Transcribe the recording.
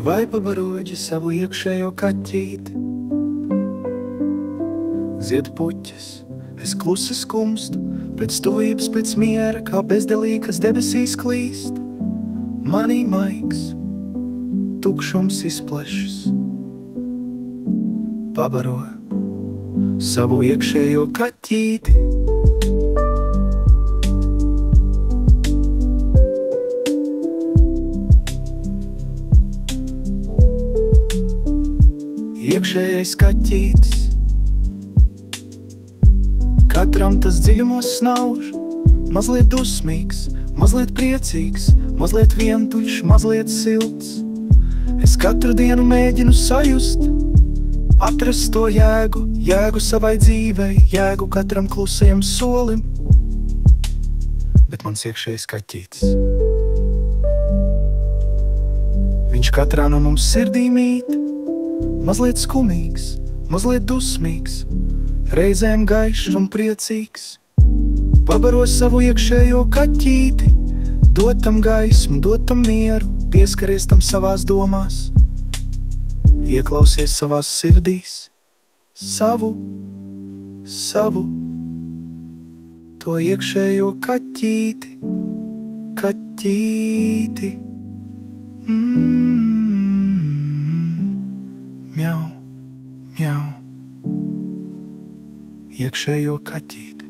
Vai pabaroģi savu iekšējo kaķīti? Zied puķes, es klusi skumstu, pēc tuvības, pēc miera, kā bezdelīgas debesīs klīst. Manī maigs, tukšums izplešas. Pabaro savu iekšējo kaķīti. Iekšējais kaķītis, katram tas dziļumos snauž, mazliet dusmīgs, mazliet priecīgs, mazliet vientuļš, mazliet silts. Es katru dienu mēģinu sajust, atrast to jēgu, jēgu savai dzīvei, jēgu katram klusajam solim. Bet mans iekšējais kaķītis, viņš katrā no mums sirdī mīt, mazliet skumīgs, mazliet dusmīgs, reizēm gaišs un priecīgs. Pabaro savu iekšējo kaķīti, dot tam gaismu, dot tam mieru, pieskaries tam savās domās, ieklausies savās sirdīs, savu, to iekšējo kaķīti, kaķīti. Mjau, mjau, iekšējo kaķīti.